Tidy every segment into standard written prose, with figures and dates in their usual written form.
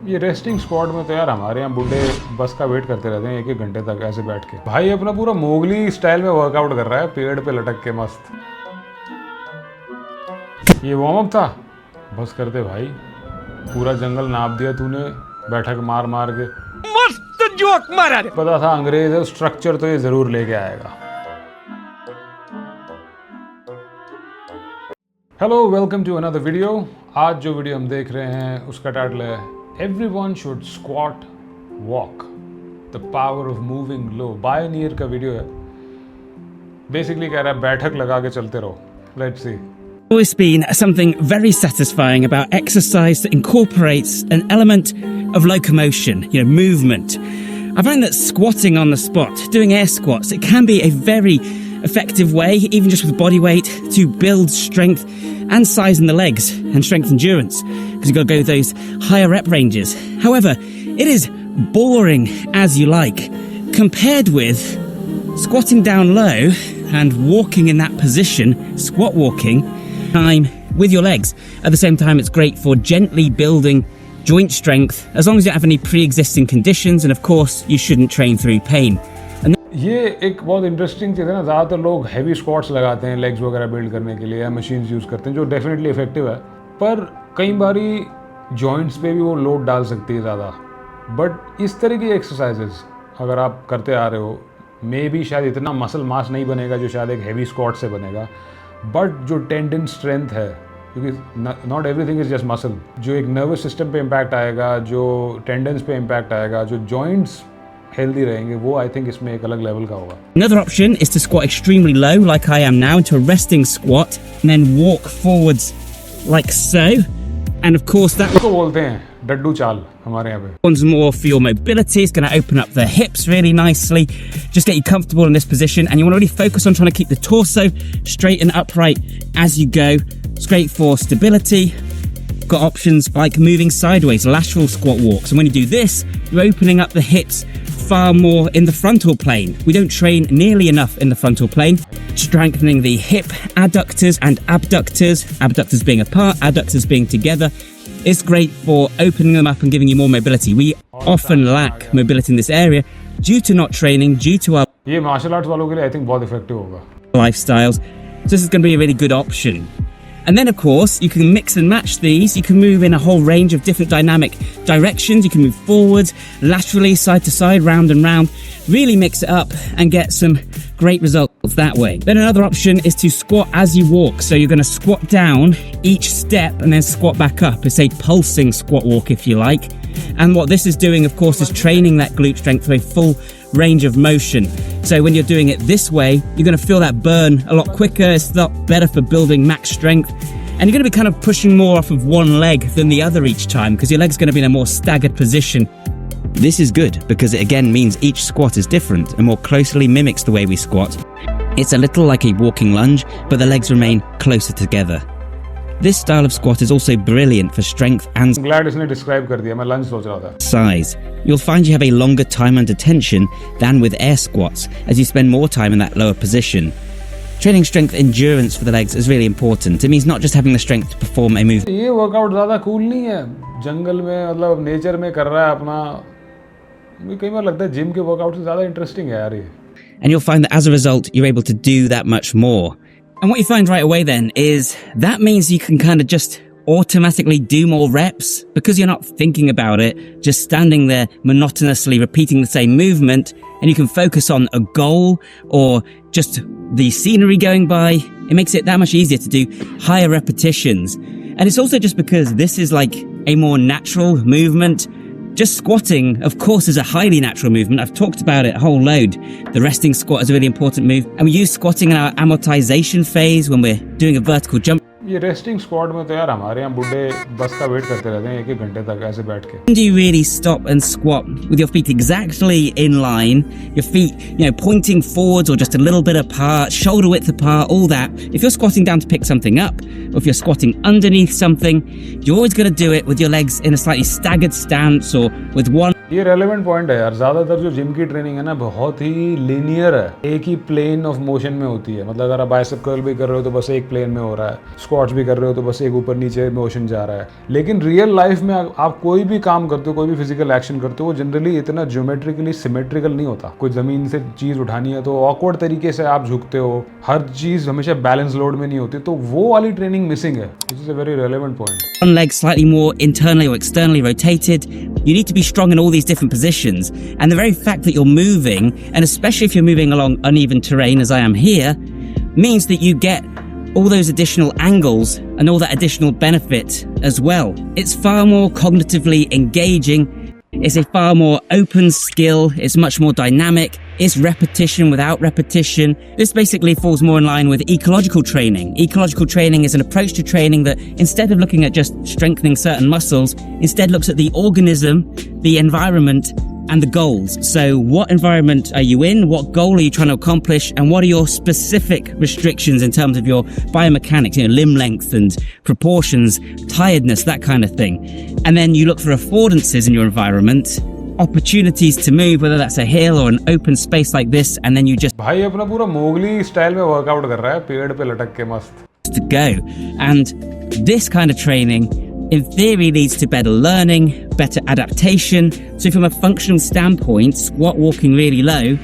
ये resting squad में तो यार हमारे यहाँ बुढ़े बस का वेट करते रहते हैं 1-1 घंटे तक ऐसे बैठ के। भाई अपना पूरा मोगली स्टाइल में वर्कआउट कर रहा है पेड़ पे लटक के मस्त। ये वार्म अप था, बस करते भाई। पूरा जंगल नाप दिया तूने बैठक मार मार के। मस्त जोक मारा। पता था अंग्रेज है, स्ट्रक्चर तो ये जरूर लेके आएगा। Hello, welcome to another video. आज जो वीडियो हम देख रहे हैं उसका टाइटल है everyone should squat walk the power of moving low. बायोनियर का वीडियो है। बेसिकली कह रहा है बैठक लगा के चलते रहो। Let's see. Always been something very satisfying about exercise that incorporates an element of locomotion, movement. I find that squatting on the spot, doing air squats, it can be a very effective way, even just with body weight, to build strength and size in the legs and strength endurance, because you've got to go those higher rep ranges. However, it is boring as you like, compared with squatting down low and walking in that position, squat walking, time with your legs. At the same time, it's great for gently building joint strength, as long as you don't have any pre-existing conditions, and of course, you shouldn't train through pain. ये एक बहुत interesting चीज़ है ना। ज़्यादातर लोग heavy squats लगाते हैं legs वगैरह बिल्ड करने के लिए, या मशीन्स यूज़ करते हैं जो डेफिनेटली इफेक्टिव है, पर कई बारी जॉइंट्स पे भी वो लोड डाल सकती है ज़्यादा। बट इस तरह की एक्सरसाइजेज अगर आप करते आ रहे हो, मे बी शायद इतना मसल मास नहीं बनेगा जो शायद एक हैवी स्क्वाट से बनेगा, बट जो टेंडन स्ट्रेंथ है, क्योंकि not everything is just muscle, जो एक नर्वस सिस्टम पे इम्पैक्ट आएगा, जो टेंडन्स पे इम्पैक्ट आएगा, जो जॉइंट्स हेल्दी रहेंगे, वो आई थिंक इसमें एक अलग लेवल का होगा। Another option is to squat extremely low, like I am now, into a resting squat, and then walk forwards like so. And of course, that उसको बोलते हैं डड्डू चाल हमारे यहाँ पे। one's more for your mobility. It's going to open up the hips really nicely, just get you comfortable in this position, and you want to really focus on trying to keep the torso straight and upright as you go. It's great for stability. Got options like moving sideways, lateral squat walks, and when you do this, you're opening up the hips far more in the frontal plane. We don't train nearly enough in the frontal plane. Strengthening the hip adductors and abductors, abductors being apart, adductors being together. It's great for opening them up and giving you more mobility. We often lack mobility in this area due to not training, due to our ये martial arts वालों के लिए I think बहुत effective होगा। lifestyles. So this is going to be a really good option. And then, of course, you can mix and match these. You can move in a whole range of different dynamic directions. You can move forwards, laterally, side to side, round and round. Really mix it up and get some great results that way. Then another option is to squat as you walk. So you're going to squat down each step and then squat back up. It's a pulsing squat walk, if you like. And what this is doing, of course, is training that glute strength through a full range of motion. So when you're doing it this way, you're going to feel that burn a lot quicker. It's a lot better for building max strength. And you're going to be kind of pushing more off of one leg than the other each time, because your leg's going to be in a more staggered position. This is good because it again means each squat is different and more closely mimics the way we squat. It's a little like a walking lunge, but the legs remain closer together. This style of squat is also brilliant for strength and glad इसने describe कर दिया, मैं lunch सोच रहा था। size. You'll find you have a longer time under tension than with air squats, as you spend more time in that lower position. Training strength endurance for the legs is really important. It means not just having the strength to perform a movement. ये workout ज़्यादा cool नहीं है, जंगल में मतलब nature में कर रहा है अपना। मुझे कई बार लगता है जिम के वर्कआउट से ज़्यादा इंटरेस्टिंग है यार ये। And you'll find that as a result, you're able to do that much more. And what you find right away then is that means you can kind of just automatically do more reps because you're not thinking about it, just standing there monotonously repeating the same movement, and you can focus on a goal or just the scenery going by. It makes it that much easier to do higher repetitions. And it's also just because this is like a more natural movement. Just squatting, of course, is a highly natural movement. I've talked about it a whole load. The resting squat is a really important move. And we use squatting in our amortization phase when we're doing a vertical jump. ये resting squad में तो यार हमारे यहाँ बुढ़े बस का wait करते रहते हैं 1-1 घंटे तक ऐसे बैठ के। When do you really stop and squat with your feet exactly in line, your feet, pointing forwards or just a little bit apart, shoulder width apart, all that. If you're squatting down to pick something up, or if you're squatting underneath something, you're always going to do it with your legs in a slightly staggered stance or with one ये relevant point है यार। ज़्यादातर जो gym की training है ना बहुत ही linear है, एक ही प्लेन ऑफ मोशन में होती है। मतलब अगर आप बाइसेप कर्ल भी कर रहे हो तो बस एक प्लेन में हो रहा है, स्क्वाट्स भी कर रहे हो तो बस एक ऊपर नीचे मोशन जा रहा है। लेकिन रियल लाइफ में आप कोई भी काम करते हो, कोई भी फिजिकल एक्शन करते हो, वो जनरली इतना ज्योमेट्रिकली सिमेट्रिकल नहीं होता। कोई ज़मीन से चीज़ उठानी है तो ऑकवर्ड तरीके से आप झुकते हो, हर चीज़ हमेशा बैलेंस लोड में नहीं होती, तो वो वाली ट्रेनिंग मिसिंग है। This is a very relevant point. One leg slightly more internally or externally rotated. You need to be strong in all these different positions. And the very fact that you're moving, and especially if you're moving along uneven terrain as I am here, means that you get all those additional angles and all that additional benefit as well. It's far more cognitively engaging. It's a far more open skill. It's much more dynamic. It's repetition without repetition. This basically falls more in line with ecological training. Ecological training is an approach to training that, instead of looking at just strengthening certain muscles, instead looks at the organism, the environment, and the goals. So what environment are you in? What goal are you trying to accomplish? And what are your specific restrictions in terms of your biomechanics, limb length and proportions, tiredness, that kind of thing. And then you look for affordances in your environment, opportunities to move, whether that's a hill or an open space like this, and then you just भाई अपना पूरा Mowgli style में workout कर रहा है, पेड़ पे लटक के मस्त to go. And this kind of training in theory leads to better learning, better adaptation. So from a functional standpoint, squat walking really low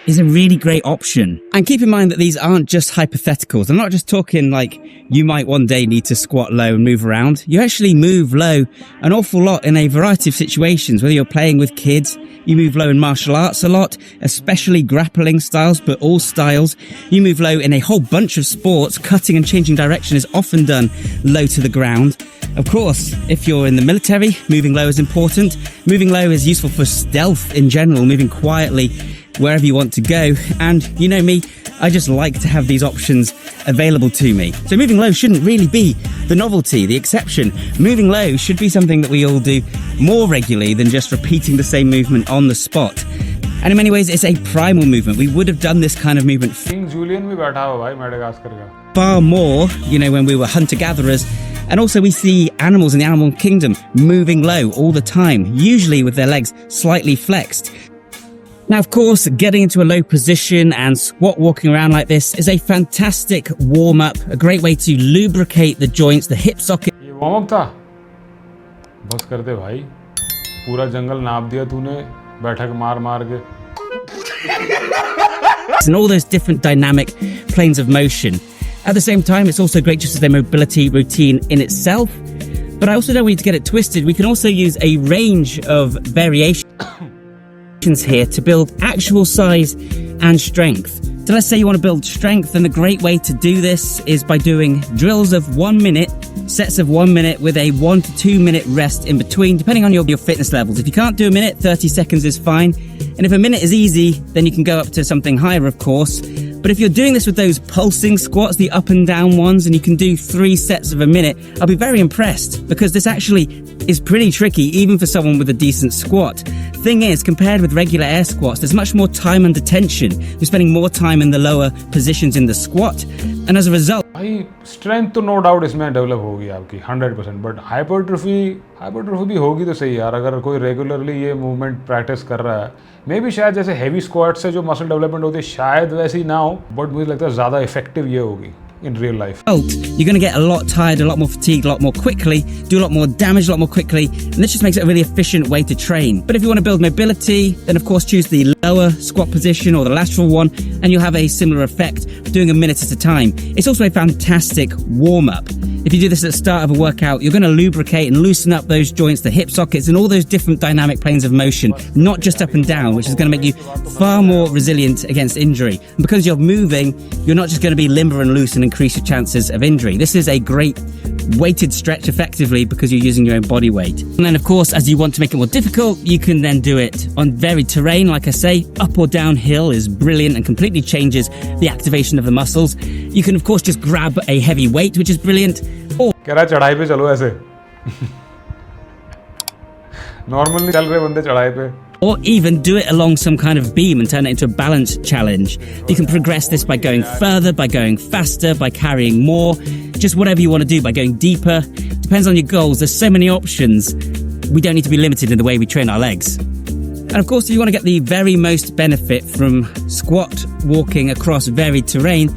is a really great option. And keep in mind that these aren't just hypotheticals. I'm not just talking like you might one day need to squat low and move around. You actually move low an awful lot in a variety of situations, whether you're playing with kids. You move low in martial arts a lot, especially grappling styles, but all styles. You move low in a whole bunch of sports. Cutting and changing direction is often done low to the ground. Of course, if you're in the military, moving low is important. Moving low is useful for stealth in general, moving quietly wherever you want to go. And you know me, I just like to have these options available to me. So moving low shouldn't really be the novelty, the exception. Moving low should be something that we all do more regularly than just repeating the same movement on the spot. And in many ways, it's a primal movement. We would have done this kind of movement king Julien भी बैठा हुआ भाई Madagascar का। far more, when we were hunter-gatherers. And also we see animals in the animal kingdom moving low all the time, usually with their legs slightly flexed. Now, of course, getting into a low position and squat walking around like this is a fantastic warm-up, a great way to lubricate the joints, the hip socket. ये warm up था, बस करते भाई, पूरा जंगल नाप दिया तूने बैठक मार मार के। And all those different dynamic planes of motion. At the same time, it's also great just as a mobility routine in itself. But I also don't want you to get it twisted. We can also use a range of variations here to build actual size and strength. So let's say you want to build strength, and a great way to do this is by doing drills of 1 minute, sets of 1 minute with a 1 to 2 minute rest in between, depending on your fitness levels. If you can't do a minute, 30 seconds is fine. And if a minute is easy, then you can go up to something higher, of course. But if you're doing this with those pulsing squats, the up and down ones, and you can do 3 sets of a minute, I'll be very impressed, because this actually is pretty tricky, even for someone with a decent squat. Thing is, compared with regular air squats, there's much more time under tension. You're spending more time in the lower positions in the squat. And as a result, भाई strength तो no doubt इसमें develop होगी आपकी 100%, but hypertrophy भी होगी तो सही यार। अगर कोई रेगुलरली ये मूवमेंट प्रैक्टिस कर रहा है, मे बी शायद जैसे हैवी स्क्वाट से जो मसल डेवलपमेंट होती है शायद वैसी ना हो, बट मुझे लगता है ज़्यादा इफेक्टिव ये होगी in real life. You're going to get a lot tired, a lot more fatigued, a lot more quickly, do a lot more damage a lot more quickly, and this just makes it a really efficient way to train. But if you want to build mobility, then of course choose the lower squat position or the lateral one, and you'll have a similar effect doing a minute at a time. It's also a fantastic warm-up. If you do this at the start of a workout, you're going to lubricate and loosen up those joints, the hip sockets, and all those different dynamic planes of motion, not just up and down, which is going to make you far more resilient against injury. And because you're moving, you're not just going to be limber and loose and increase your chances of injury. This is a great weighted stretch effectively because you're using your own body weight. And then of course, as you want to make it more difficult, you can then do it on varied terrain. Like I say, up or downhill is brilliant and completely changes the activation of the muscles. You can of course just grab a heavy weight, which is brilliant. Or कह रहा है चढ़ाई पे चलो ऐसे normally चल रहे बंदे चढ़ाई पे, or even do it along some kind of beam and turn it into a balance challenge. You can progress this by going further, by going faster, by carrying more, just whatever you want to do, by going deeper. Depends on your goals. There's so many options. We don't need to be limited in the way we train our legs. And of course, if you want to get the very most benefit from squat walking across varied terrain,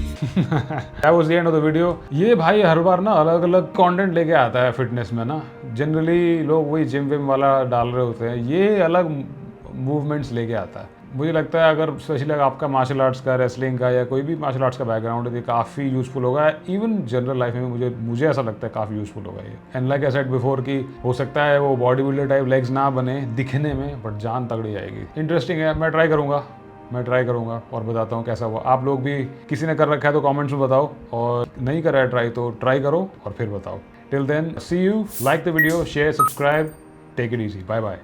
That was the end of the video. ये भाई हर बार ना अलग अलग content लेके आता है fitness में ना. जनरली लोग वही जिम विम वाला डाल रहे होते हैं, ये अलग मूवमेंट्स लेके आता है. मुझे लगता है अगर स्पेशली अगर आपका मार्शल आर्ट्स का, रेसलिंग का या कोई भी मार्शल आर्ट्स का बैकग्राउंड है तो काफ़ी यूज़फुल होगा. इवन जनरल लाइफ में मुझे ऐसा लगता है काफ़ी यूज़फुल होगा ये. And like I said before कि हो सकता है वो बॉडी बिल्डर टाइप लेग्स ना बने दिखने में, बट जान तगड़ी आएगी. इंटरेस्टिंग है, मैं ट्राई करूँगा और बताता हूँ कैसा हुआ. आप लोग भी किसी ने कर रखा है तो कमेंट्स में बताओ, और नहीं करा है ट्राई तो ट्राई करो और फिर बताओ. Till then see you. Like the video, share, subscribe. Take it easy. Bye bye.